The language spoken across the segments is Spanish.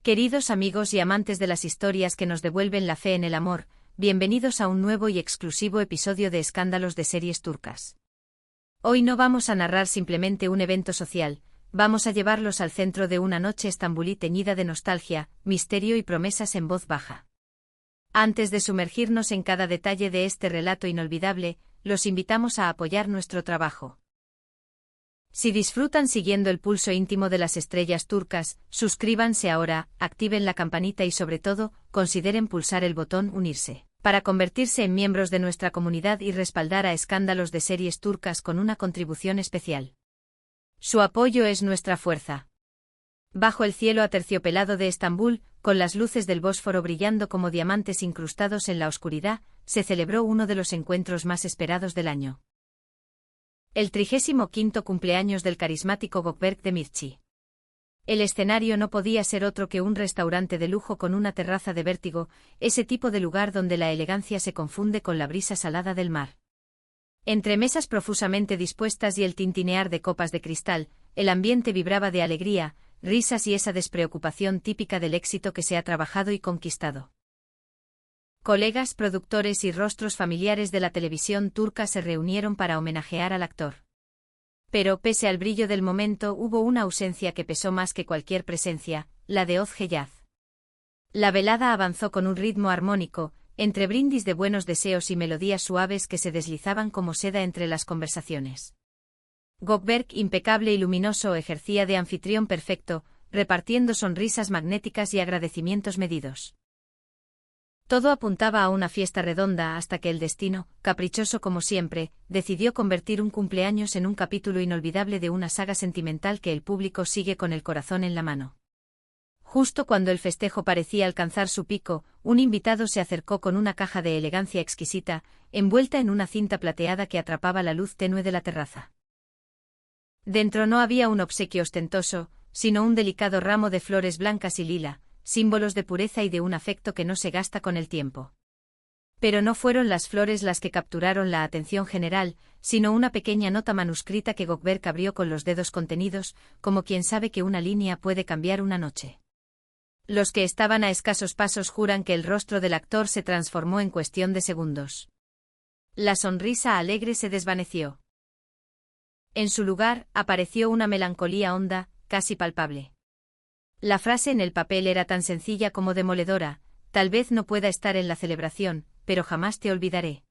Queridos amigos y amantes de las historias que nos devuelven la fe en el amor, bienvenidos a un nuevo y exclusivo episodio de Escándalos de Series Turcas. Hoy no vamos a narrar simplemente un evento social, vamos a llevarlos al centro de una noche estambulí teñida de nostalgia, misterio y promesas en voz baja. Antes de sumergirnos en cada detalle de este relato inolvidable, los invitamos a apoyar nuestro trabajo. Si disfrutan siguiendo el pulso íntimo de las estrellas turcas, suscríbanse ahora, activen la campanita y sobre todo, consideren pulsar el botón unirse, para convertirse en miembros de nuestra comunidad y respaldar a Escándalos de Series Turcas con una contribución especial. Su apoyo es nuestra fuerza. Bajo el cielo aterciopelado de Estambul, con las luces del Bósforo brillando como diamantes incrustados en la oscuridad, se celebró uno de los encuentros más esperados del año. El 35º cumpleaños del carismático Gökberk Demirci. El escenario no podía ser otro que un restaurante de lujo con una terraza de vértigo, ese tipo de lugar donde la elegancia se confunde con la brisa salada del mar. Entre mesas profusamente dispuestas y el tintinear de copas de cristal, el ambiente vibraba de alegría, risas y esa despreocupación típica del éxito que se ha trabajado y conquistado. Colegas, productores y rostros familiares de la televisión turca se reunieron para homenajear al actor. Pero pese al brillo del momento hubo una ausencia que pesó más que cualquier presencia, la de Özge Yaz. La velada avanzó con un ritmo armónico, entre brindis de buenos deseos y melodías suaves que se deslizaban como seda entre las conversaciones. Gökberk, impecable y luminoso, ejercía de anfitrión perfecto, repartiendo sonrisas magnéticas y agradecimientos medidos. Todo apuntaba a una fiesta redonda hasta que el destino, caprichoso como siempre, decidió convertir un cumpleaños en un capítulo inolvidable de una saga sentimental que el público sigue con el corazón en la mano. Justo cuando el festejo parecía alcanzar su pico, un invitado se acercó con una caja de elegancia exquisita, envuelta en una cinta plateada que atrapaba la luz tenue de la terraza. Dentro no había un obsequio ostentoso, sino un delicado ramo de flores blancas y lila, símbolos de pureza y de un afecto que no se gasta con el tiempo. Pero no fueron las flores las que capturaron la atención general, sino una pequeña nota manuscrita que Gökberk abrió con los dedos contenidos, como quien sabe que una línea puede cambiar una noche. Los que estaban a escasos pasos juran que el rostro del actor se transformó en cuestión de segundos. La sonrisa alegre se desvaneció. En su lugar, apareció una melancolía honda, casi palpable. La frase en el papel era tan sencilla como demoledora: tal vez no pueda estar en la celebración, pero jamás te olvidaré.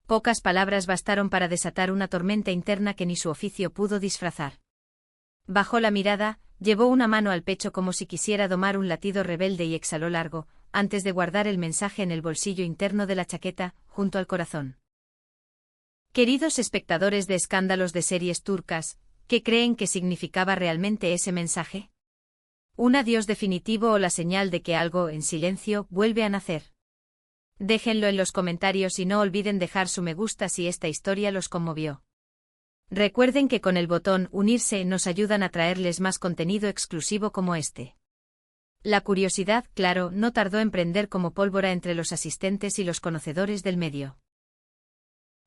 Pocas palabras bastaron para desatar una tormenta interna que ni su oficio pudo disfrazar. Bajó la mirada, llevó una mano al pecho como si quisiera domar un latido rebelde y exhaló largo, antes de guardar el mensaje en el bolsillo interno de la chaqueta, junto al corazón. Queridos espectadores de Escándalos de Series Turcas, ¿qué creen que significaba realmente ese mensaje? ¿Un adiós definitivo o la señal de que algo, en silencio, vuelve a nacer? Déjenlo en los comentarios y no olviden dejar su me gusta si esta historia los conmovió. Recuerden que con el botón unirse nos ayudan a traerles más contenido exclusivo como este. La curiosidad, claro, no tardó en prender como pólvora entre los asistentes y los conocedores del medio.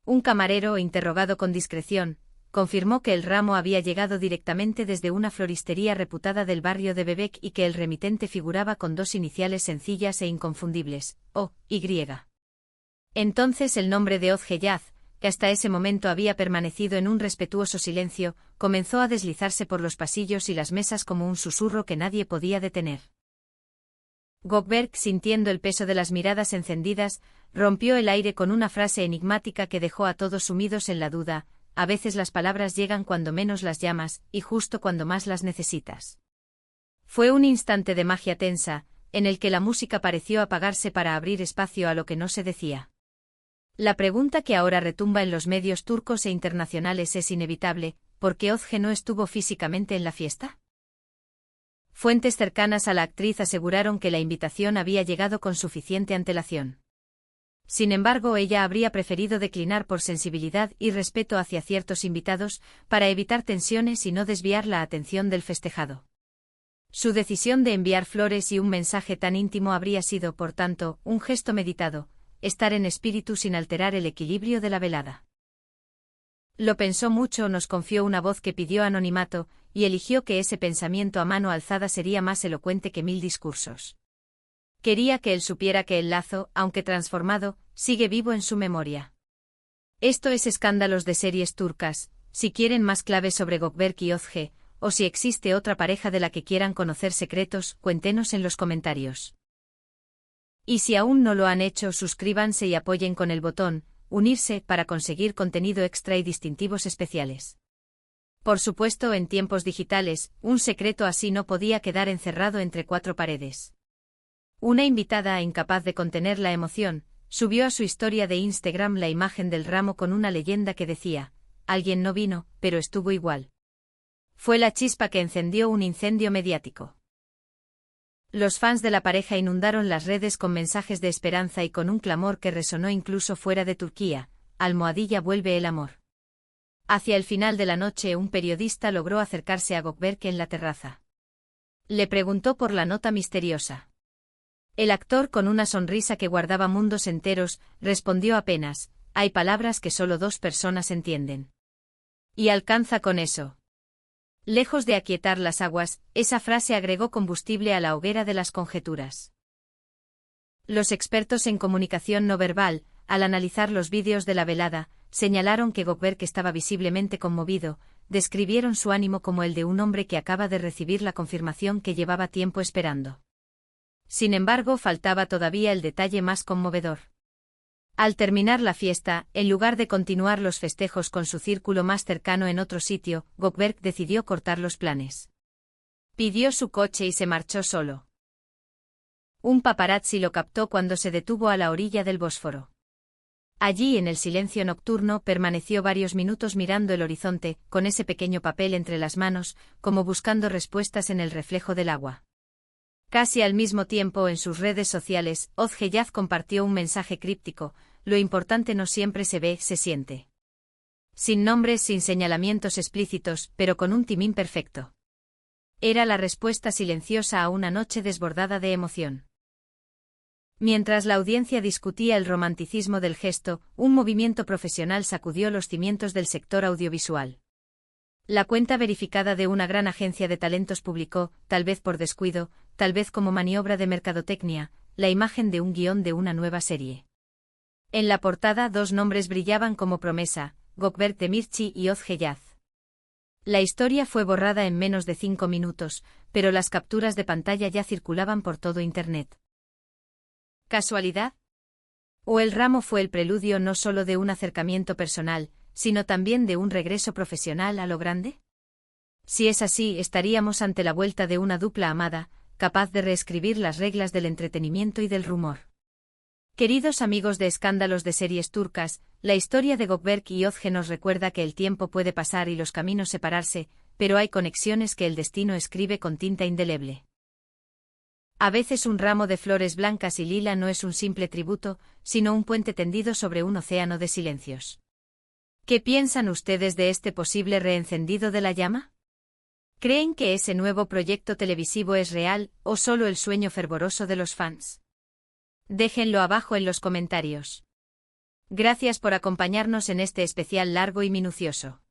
Un camarero, interrogado con discreción, confirmó que el ramo había llegado directamente desde una floristería reputada del barrio de Bebek y que el remitente figuraba con dos iniciales sencillas e inconfundibles, O-Y. Entonces el nombre de Özge Yaz, que hasta ese momento había permanecido en un respetuoso silencio, comenzó a deslizarse por los pasillos y las mesas como un susurro que nadie podía detener. Gökberk, sintiendo el peso de las miradas encendidas, rompió el aire con una frase enigmática que dejó a todos sumidos en la duda: a veces las palabras llegan cuando menos las llamas, y justo cuando más las necesitas. Fue un instante de magia tensa, en el que la música pareció apagarse para abrir espacio a lo que no se decía. La pregunta que ahora retumba en los medios turcos e internacionales es inevitable: ¿por qué Özge no estuvo físicamente en la fiesta? Fuentes cercanas a la actriz aseguraron que la invitación había llegado con suficiente antelación. Sin embargo, ella habría preferido declinar por sensibilidad y respeto hacia ciertos invitados, para evitar tensiones y no desviar la atención del festejado. Su decisión de enviar flores y un mensaje tan íntimo habría sido, por tanto, un gesto meditado, estar en espíritu sin alterar el equilibrio de la velada. Lo pensó mucho, nos confió una voz que pidió anonimato, y eligió que ese pensamiento a mano alzada sería más elocuente que 1000 discursos. Quería que él supiera que el lazo, aunque transformado, sigue vivo en su memoria. Esto es Escándalos de Series Turcas. Si quieren más claves sobre Gökberk y Özge, o si existe otra pareja de la que quieran conocer secretos, cuéntenos en los comentarios. Y si aún no lo han hecho, suscríbanse y apoyen con el botón unirse para conseguir contenido extra y distintivos especiales. Por supuesto, en tiempos digitales, un secreto así no podía quedar encerrado entre 4 paredes. Una invitada, incapaz de contener la emoción, subió a su historia de Instagram la imagen del ramo con una leyenda que decía: alguien no vino, pero estuvo igual. Fue la chispa que encendió un incendio mediático. Los fans de la pareja inundaron las redes con mensajes de esperanza y con un clamor que resonó incluso fuera de Turquía: almohadilla, vuelve el amor. Hacia el final de la noche, un periodista logró acercarse a Gökberk en la terraza. Le preguntó por la nota misteriosa. El actor, con una sonrisa que guardaba mundos enteros, respondió apenas: hay palabras que solo 2 personas entienden. Y alcanza con eso. Lejos de aquietar las aguas, esa frase agregó combustible a la hoguera de las conjeturas. Los expertos en comunicación no verbal, al analizar los vídeos de la velada, señalaron que Gökberk estaba visiblemente conmovido, describieron su ánimo como el de un hombre que acaba de recibir la confirmación que llevaba tiempo esperando. Sin embargo, faltaba todavía el detalle más conmovedor. Al terminar la fiesta, en lugar de continuar los festejos con su círculo más cercano en otro sitio, Gökberk decidió cortar los planes. Pidió su coche y se marchó solo. Un paparazzi lo captó cuando se detuvo a la orilla del Bósforo. Allí, en el silencio nocturno, permaneció varios minutos mirando el horizonte, con ese pequeño papel entre las manos, como buscando respuestas en el reflejo del agua. Casi al mismo tiempo, en sus redes sociales, Özge Yaz compartió un mensaje críptico: lo importante no siempre se ve, se siente. Sin nombres, sin señalamientos explícitos, pero con un timín perfecto. Era la respuesta silenciosa a una noche desbordada de emoción. Mientras la audiencia discutía el romanticismo del gesto, un movimiento profesional sacudió los cimientos del sector audiovisual. La cuenta verificada de una gran agencia de talentos publicó, tal vez por descuido, tal vez como maniobra de mercadotecnia, la imagen de un guión de una nueva serie. En la portada, 2 nombres brillaban como promesa: Gökberk Demirci y Özge Yaz. La historia fue borrada en menos de 5 minutos, pero las capturas de pantalla ya circulaban por todo Internet. ¿Casualidad? ¿O el ramo fue el preludio no solo de un acercamiento personal, sino también de un regreso profesional a lo grande? Si es así, estaríamos ante la vuelta de una dupla amada, capaz de reescribir las reglas del entretenimiento y del rumor. Queridos amigos de Escándalos de Series Turcas, la historia de Gökberk y Özge nos recuerda que el tiempo puede pasar y los caminos separarse, pero hay conexiones que el destino escribe con tinta indeleble. A veces un ramo de flores blancas y lila no es un simple tributo, sino un puente tendido sobre un océano de silencios. ¿Qué piensan ustedes de este posible reencendido de la llama? ¿Creen que ese nuevo proyecto televisivo es real, o solo el sueño fervoroso de los fans? Déjenlo abajo en los comentarios. Gracias por acompañarnos en este especial largo y minucioso.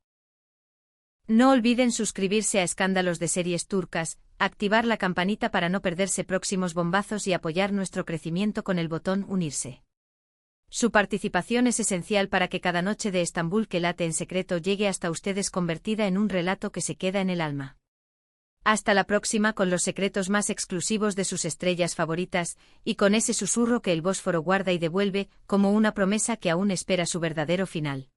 No olviden suscribirse a Escándalos de Series Turcas, activar la campanita para no perderse próximos bombazos y apoyar nuestro crecimiento con el botón unirse. Su participación es esencial para que cada noche de Estambul que late en secreto llegue hasta ustedes convertida en un relato que se queda en el alma. Hasta la próxima, con los secretos más exclusivos de sus estrellas favoritas, y con ese susurro que el Bósforo guarda y devuelve, como una promesa que aún espera su verdadero final.